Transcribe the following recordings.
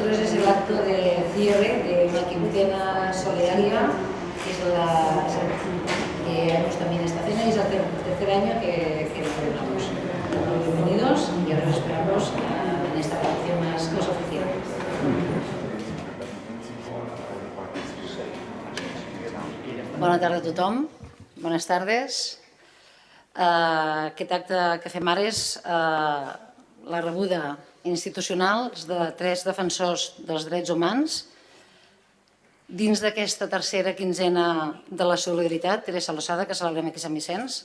nosotros es el acto de cierre de una quincena solidaria, que es que hemos también esta cena y es el tercer año que lo celebramos. Bienvenidos y ahora os esperamos en esta grabación más oficial. Bona tarda a tothom, bones tardes. Aquest acte que fem ara és la rebuda institucional de 3 defensors dels drets humans dins d'aquesta tercera quinzena de la solidaritat, Teresa Losada, que celebrem aquí a Sant Vicenç.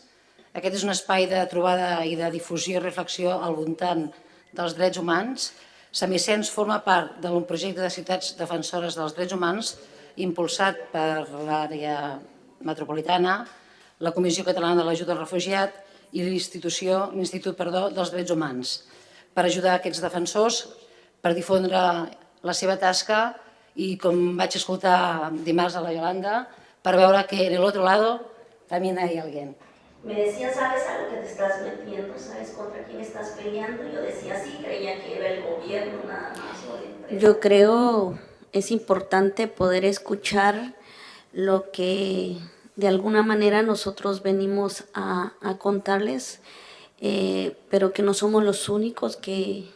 Aquest és un espai de trobada i de difusió i reflexió al voltant dels drets humans. Sant Vicenç forma part d'un projecte de ciutats defensores dels drets humans impulsat per l'àrea metropolitana, la Comissió Catalana de l'Ajuda al Refugiat i l'Institut dels Drets Humans, per ajudar aquests defensors, per difondre la seva tasca i, com vaig escoltar dimarts a la Yolanda, per veure que en el otro lado también hay alguien. Me decía, ¿sabes a lo que te estás metiendo? ¿Sabes contra quién estás peleando? Yo decía, sí, creía que era el gobierno nada más o la empresa. Yo creo es importante poder escuchar lo que de alguna manera nosotros venimos a contarles, pero que no somos los únicos que,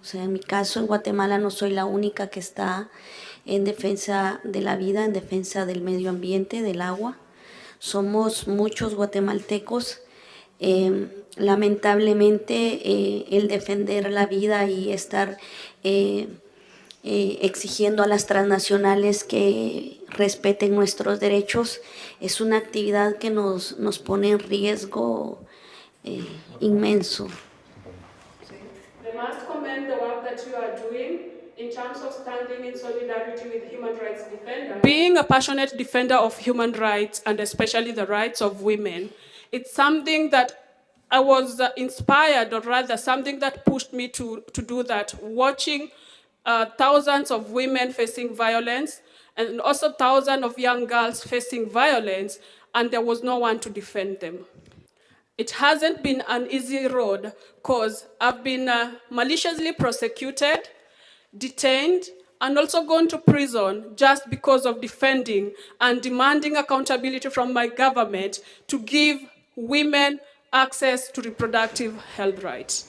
o sea, en mi caso en Guatemala no soy la única que está en defensa de la vida, en defensa del medio ambiente, del agua. Somos muchos guatemaltecos. Lamentablemente el defender la vida y estar exigiendo a las transnacionales que respeten nuestros derechos es una actividad que nos pone en riesgo inmenso. I must commend the work that you are doing in terms of standing in solidarity with human rights defenders. Being a passionate defender of human rights and especially the rights of women, it's something that I was inspired, or rather something that pushed me to do that, watching thousands of women facing violence and also thousands of young girls facing violence, and there was no one to defend them. It hasn't been an easy road because I've been maliciously prosecuted, detained, and also gone to prison just because of defending and demanding accountability from my government to give women access to reproductive health rights.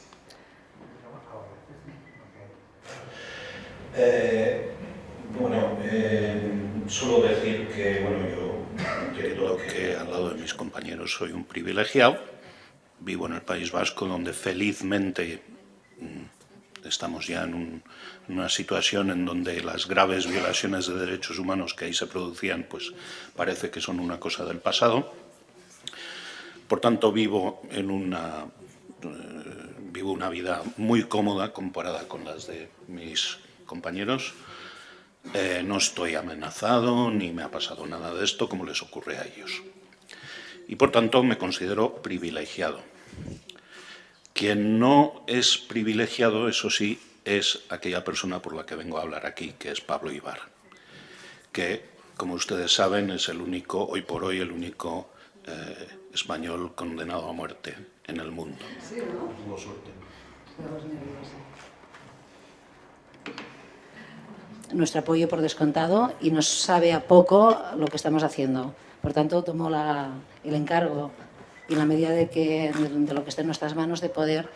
Solo decir que, yo entiendo que al lado de mis compañeros soy un privilegiado. Vivo en el País Vasco, donde felizmente estamos ya en una situación en donde las graves violaciones de derechos humanos que ahí se producían, pues parece que son una cosa del pasado. Por tanto, vivo una vida muy cómoda comparada con las de mis compañeros. No estoy amenazado ni me ha pasado nada de esto como les ocurre a ellos. Y por tanto me considero privilegiado. Quien no es privilegiado, eso sí, es aquella persona por la que vengo a hablar aquí, que es Pablo Ibar, que, como ustedes saben, es hoy por hoy el único español condenado a muerte en el mundo. Sí, ¿no? Tuvo suerte. Nuestro apoyo por descontado, y nos sabe a poco lo que estamos haciendo. Por tanto, tomo el encargo y la medida de lo que esté en nuestras manos de poder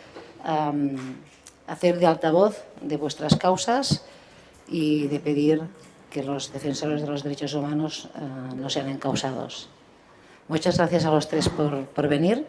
hacer de altavoz de vuestras causas y de pedir que los defensores de los derechos humanos no sean encausados. Muchas gracias a los tres por venir.